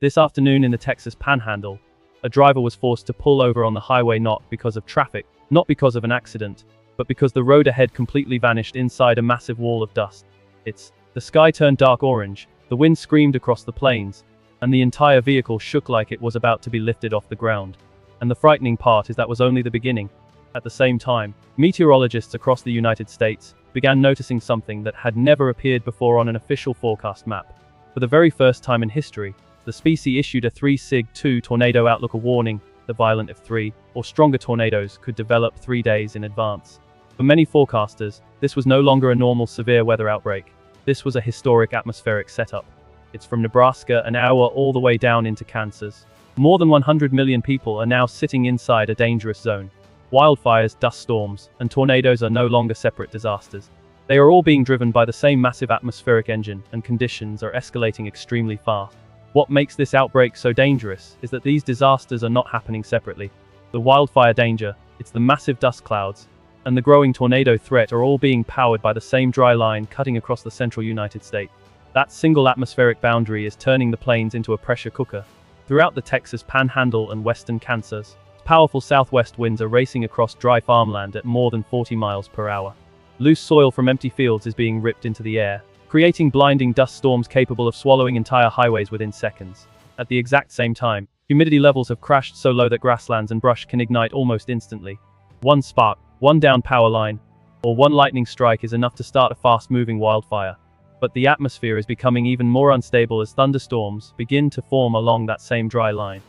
This afternoon in the Texas Panhandle, a driver was forced to pull over on the highway not because of traffic, not because of an accident, but because the road ahead completely vanished inside a massive wall of dust. The sky turned dark orange, the wind screamed across the plains, and the entire vehicle shook like it was about to be lifted off the ground. And the frightening part is that was only the beginning. At the same time, meteorologists across the United States began noticing something that had never appeared before on an official forecast map. For the very first time in history, the species issued a 3 SIG Two tornado outlook, a warning that violent EF3 or stronger tornadoes could develop 3 days in advance. For many forecasters, this was no longer a normal severe weather outbreak. This was a historic atmospheric setup. It's from Nebraska and Iowa all the way down into Kansas. More than 100 million people are now sitting inside a dangerous zone. Wildfires, dust storms, and tornadoes are no longer separate disasters. They are all being driven by the same massive atmospheric engine, and conditions are escalating extremely fast. What makes this outbreak so dangerous is that these disasters are not happening separately. The wildfire danger, it's the massive dust clouds, and the growing tornado threat are all being powered by the same dry line cutting across the central United States. That single atmospheric boundary is turning the plains into a pressure cooker. Throughout the Texas Panhandle and western Kansas, powerful southwest winds are racing across dry farmland at more than 40 miles per hour. Loose soil from empty fields is being ripped into the air, creating blinding dust storms capable of swallowing entire highways within seconds. At the exact same time, humidity levels have crashed so low that grasslands and brush can ignite almost instantly. One spark, one downed power line, or one lightning strike is enough to start a fast-moving wildfire. But the atmosphere is becoming even more unstable as thunderstorms begin to form along that same dry line.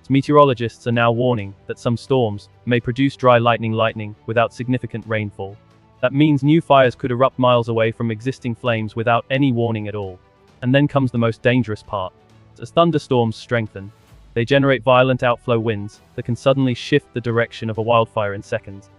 Meteorologists are now warning that some storms may produce dry lightning without significant rainfall. That means new fires could erupt miles away from existing flames without any warning at all. And then comes the most dangerous part. As thunderstorms strengthen, they generate violent outflow winds that can suddenly shift the direction of a wildfire in seconds.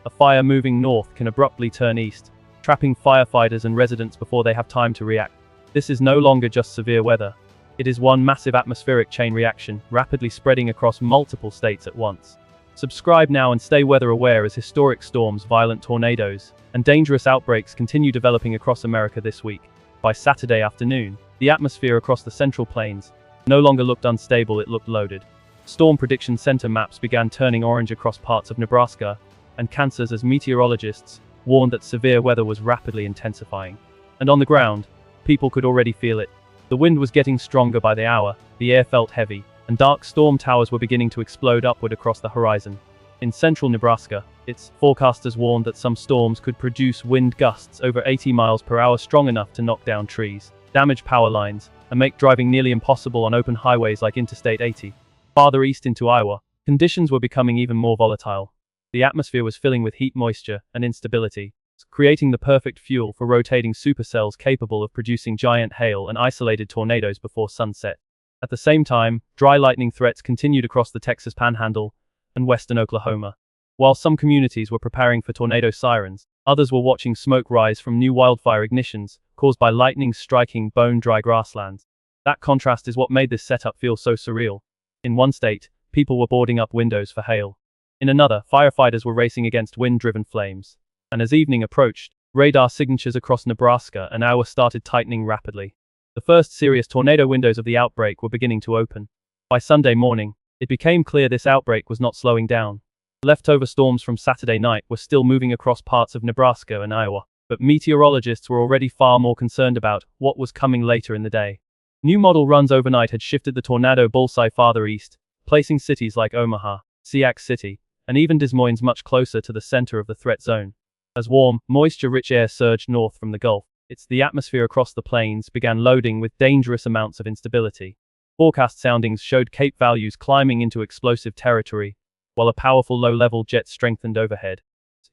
A fire moving north can abruptly turn east, trapping firefighters and residents before they have time to react. This is no longer just severe weather. It is one massive atmospheric chain reaction, rapidly spreading across multiple states at once. Subscribe now and stay weather aware as historic storms, violent tornadoes, and dangerous outbreaks continue developing across America this week. By Saturday afternoon, the atmosphere across the Central Plains no longer looked unstable, it looked loaded. Storm Prediction Center maps began turning orange across parts of Nebraska and Kansas as meteorologists warned that severe weather was rapidly intensifying. And on the ground, people could already feel it. The wind was getting stronger by the hour, the air felt heavy, and dark storm towers were beginning to explode upward across the horizon. In central Nebraska, its forecasters warned that some storms could produce wind gusts over 80 miles per hour strong enough to knock down trees, damage power lines, and make driving nearly impossible on open highways like Interstate 80. Farther east into Iowa, conditions were becoming even more volatile. The atmosphere was filling with heat, moisture, and instability, creating the perfect fuel for rotating supercells capable of producing giant hail and isolated tornadoes before sunset. At the same time, dry lightning threats continued across the Texas Panhandle and western Oklahoma. While some communities were preparing for tornado sirens, others were watching smoke rise from new wildfire ignitions caused by lightning striking bone-dry grasslands. That contrast is what made this setup feel so surreal. In one state, people were boarding up windows for hail. In another, firefighters were racing against wind-driven flames. And as evening approached, radar signatures across Nebraska and Iowa started tightening rapidly. The first serious tornado windows of the outbreak were beginning to open. By Sunday morning, it became clear this outbreak was not slowing down. Leftover storms from Saturday night were still moving across parts of Nebraska and Iowa, but meteorologists were already far more concerned about what was coming later in the day. New model runs overnight had shifted the tornado bullseye farther east, placing cities like Omaha, Sioux City, and even Des Moines much closer to the center of the threat zone. As warm, moisture-rich air surged north from the Gulf, the atmosphere across the plains began loading with dangerous amounts of instability. Forecast soundings showed Cape values climbing into explosive territory, while a powerful low-level jet strengthened overhead.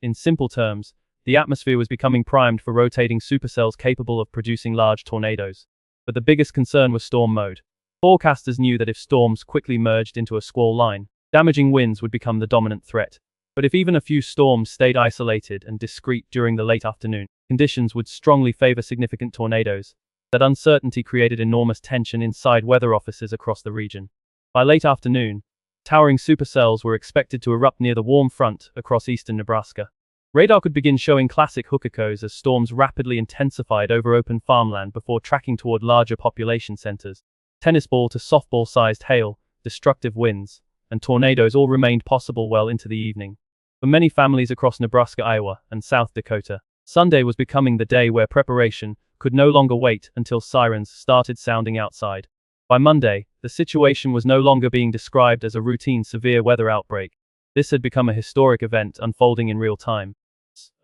In simple terms, the atmosphere was becoming primed for rotating supercells capable of producing large tornadoes. But the biggest concern was storm mode. Forecasters knew that if storms quickly merged into a squall line, damaging winds would become the dominant threat. But if even a few storms stayed isolated and discreet during the late afternoon, conditions would strongly favor significant tornadoes. That uncertainty created enormous tension inside weather offices across the region. By late afternoon, towering supercells were expected to erupt near the warm front across eastern Nebraska. Radar could begin showing classic hook echoes as storms rapidly intensified over open farmland before tracking toward larger population centers. Tennis ball to softball-sized hail, destructive winds, and tornadoes all remained possible well into the evening. For many families across Nebraska, Iowa, and South Dakota, Sunday was becoming the day where preparation could no longer wait until sirens started sounding outside. By Monday, the situation was no longer being described as a routine severe weather outbreak. This had become a historic event unfolding in real time.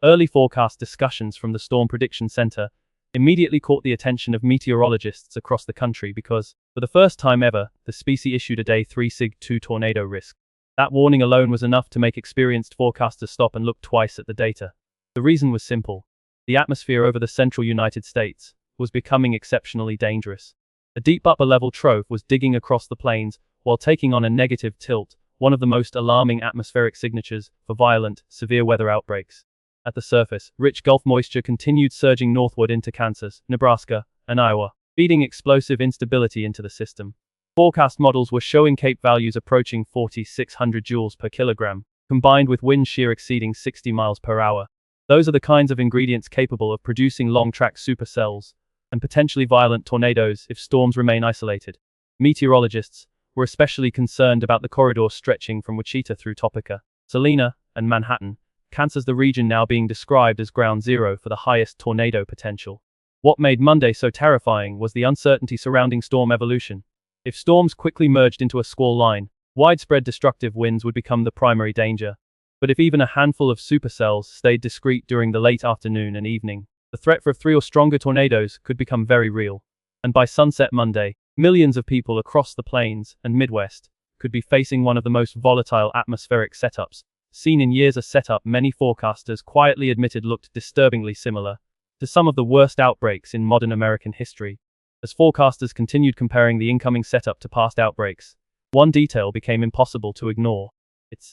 Early forecast discussions from the Storm Prediction Center immediately caught the attention of meteorologists across the country because, for the first time ever, the SPCE issued a Day 3 SIG 2 tornado risk. That warning alone was enough to make experienced forecasters stop and look twice at the data. The reason was simple. The atmosphere over the central United States was becoming exceptionally dangerous. A deep upper-level trough was digging across the plains while taking on a negative tilt, one of the most alarming atmospheric signatures for violent, severe weather outbreaks. At the surface, rich Gulf moisture continued surging northward into Kansas, Nebraska, and Iowa, feeding explosive instability into the system. Forecast models were showing CAPE values approaching 4,600 joules per kilogram, combined with wind shear exceeding 60 miles per hour. Those are the kinds of ingredients capable of producing long-track supercells and potentially violent tornadoes if storms remain isolated. Meteorologists were especially concerned about the corridor stretching from Wichita through Topeka, Salina, and Manhattan, Kansas, the region now being described as ground zero for the highest tornado potential. What made Monday so terrifying was the uncertainty surrounding storm evolution. If storms quickly merged into a squall line, widespread destructive winds would become the primary danger. But if even a handful of supercells stayed discrete during the late afternoon and evening, the threat for 3 or stronger tornadoes could become very real. And by sunset Monday, millions of people across the plains and Midwest could be facing one of the most volatile atmospheric setups seen in years. A setup many forecasters quietly admitted looked disturbingly similar to some of the worst outbreaks in modern American history. As forecasters continued comparing the incoming setup to past outbreaks, one detail became impossible to ignore.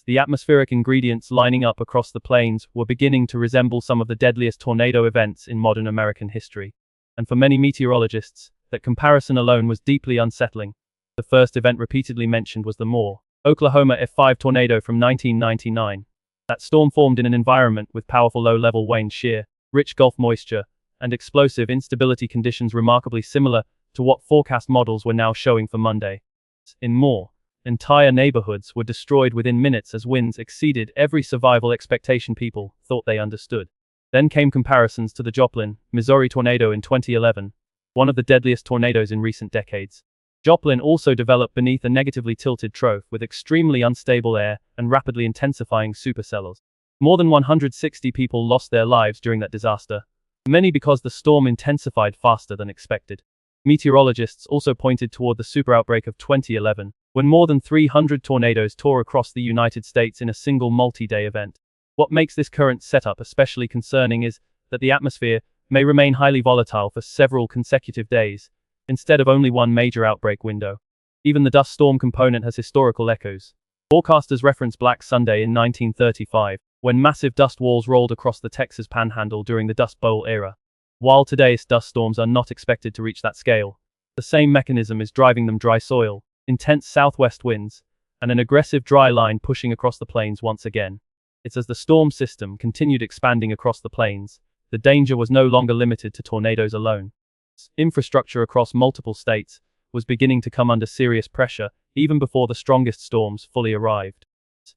The atmospheric ingredients lining up across the plains were beginning to resemble some of the deadliest tornado events in modern American history. And for many meteorologists, that comparison alone was deeply unsettling. The first event repeatedly mentioned was the Moore, Oklahoma EF3 tornado from 1999. That storm formed in an environment with powerful low-level wind shear, rich Gulf moisture, and explosive instability conditions remarkably similar to what forecast models were now showing for Monday. In Moore, entire neighborhoods were destroyed within minutes as winds exceeded every survival expectation people thought they understood. Then came comparisons to the Joplin, Missouri tornado in 2011, one of the deadliest tornadoes in recent decades. Joplin also developed beneath a negatively tilted trough with extremely unstable air and rapidly intensifying supercells. More than 160 people lost their lives during that disaster, many because the storm intensified faster than expected. Meteorologists also pointed toward the super outbreak of 2011, when more than 300 tornadoes tore across the United States in a single multi-day event. What makes this current setup especially concerning is that the atmosphere may remain highly volatile for several consecutive days, instead of only one major outbreak window. Even the dust storm component has historical echoes. Forecasters reference Black Sunday in 1935, when massive dust walls rolled across the Texas Panhandle during the Dust Bowl era. While today's dust storms are not expected to reach that scale, the same mechanism is driving them: dry soil, intense southwest winds, and an aggressive dry line pushing across the plains once again. It's as the storm system continued expanding across the plains, the danger was no longer limited to tornadoes alone. Infrastructure across multiple states was beginning to come under serious pressure even before the strongest storms fully arrived.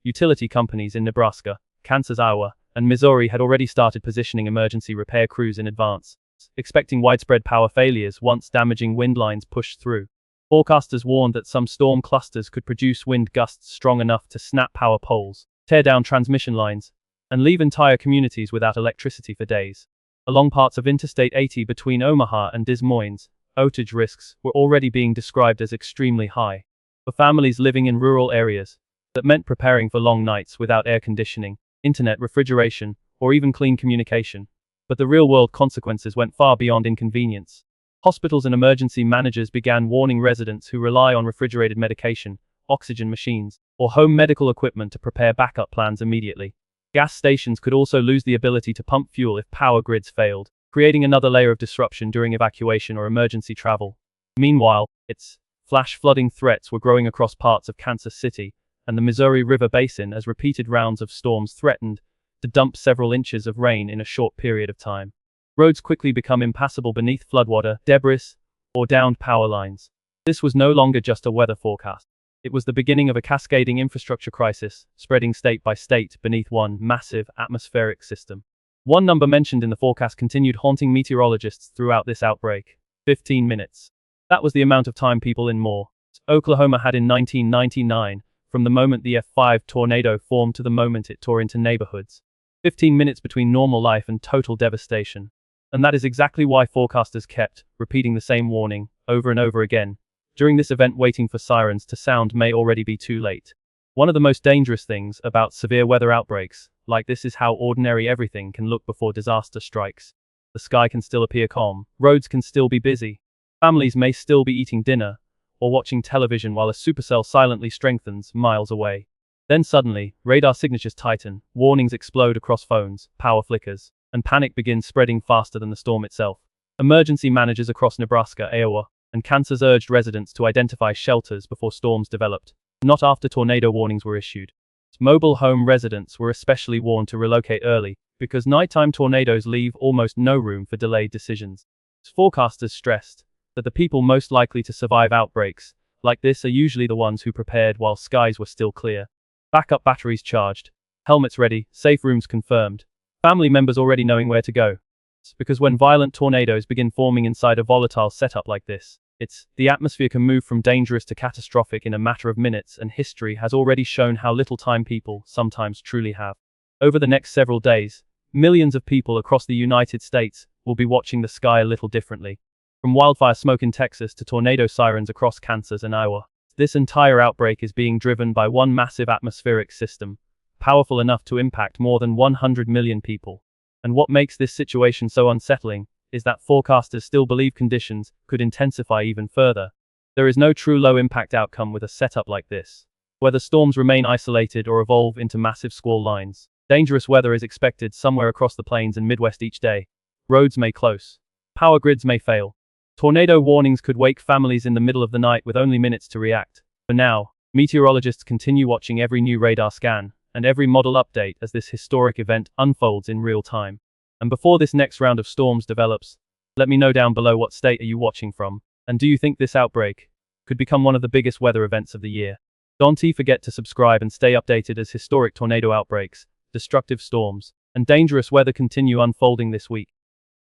Utility companies in Nebraska, Kansas, Iowa, and Missouri had already started positioning emergency repair crews in advance, expecting widespread power failures once damaging wind lines pushed through. Forecasters warned that some storm clusters could produce wind gusts strong enough to snap power poles, tear down transmission lines, and leave entire communities without electricity for days. Along parts of Interstate 80 between Omaha and Des Moines, outage risks were already being described as extremely high. For families living in rural areas, that meant preparing for long nights without air conditioning, internet, refrigeration, or even clean communication. But the real-world consequences went far beyond inconvenience. Hospitals and emergency managers began warning residents who rely on refrigerated medication, oxygen machines, or home medical equipment to prepare backup plans immediately. Gas stations could also lose the ability to pump fuel if power grids failed, creating another layer of disruption during evacuation or emergency travel. Meanwhile, flash flooding threats were growing across parts of Kansas City and the Missouri River Basin as repeated rounds of storms threatened to dump several inches of rain in a short period of time. Roads quickly become impassable beneath floodwater, debris, or downed power lines. This was no longer just a weather forecast. It was the beginning of a cascading infrastructure crisis, spreading state by state beneath one massive atmospheric system. One number mentioned in the forecast continued haunting meteorologists throughout this outbreak: 15 minutes. That was the amount of time people in Oklahoma had in 1999, from the moment the EF3 tornado formed to the moment it tore into neighborhoods. 15 minutes between normal life and total devastation. And that is exactly why forecasters kept repeating the same warning over and over again. During this event, waiting for sirens to sound may already be too late. One of the most dangerous things about severe weather outbreaks like this is how ordinary everything can look before disaster strikes. The sky can still appear calm, roads can still be busy, families may still be eating dinner or watching television while a supercell silently strengthens miles away. Then suddenly, radar signatures tighten, warnings explode across phones, power flickers, and panic begins spreading faster than the storm itself. Emergency managers across Nebraska, Iowa, and Kansas urged residents to identify shelters before storms developed, not after tornado warnings were issued. Mobile home residents were especially warned to relocate early, because nighttime tornadoes leave almost no room for delayed decisions. Forecasters stressed that the people most likely to survive outbreaks like this are usually the ones who prepared while skies were still clear. Backup batteries charged, helmets ready, safe rooms confirmed, family members already knowing where to go. Because when violent tornadoes begin forming inside a volatile setup like this, the atmosphere can move from dangerous to catastrophic in a matter of minutes, and history has already shown how little time people sometimes truly have. Over the next several days, millions of people across the United States will be watching the sky a little differently. From wildfire smoke in Texas to tornado sirens across Kansas and Iowa, this entire outbreak is being driven by one massive atmospheric system, powerful enough to impact more than 100 million people. And what makes this situation so unsettling is that forecasters still believe conditions could intensify even further. There is no true low-impact outcome with a setup like this. Whether storms remain isolated or evolve into massive squall lines, dangerous weather is expected somewhere across the plains and Midwest each day. Roads may close. Power grids may fail. Tornado warnings could wake families in the middle of the night with only minutes to react. For now, meteorologists continue watching every new radar scan and every model update as this historic event unfolds in real time. And before this next round of storms develops, let me know down below what state are you watching from, and do you think this outbreak could become one of the biggest weather events of the year? Don't forget to subscribe and stay updated as historic tornado outbreaks, destructive storms, and dangerous weather continue unfolding this week.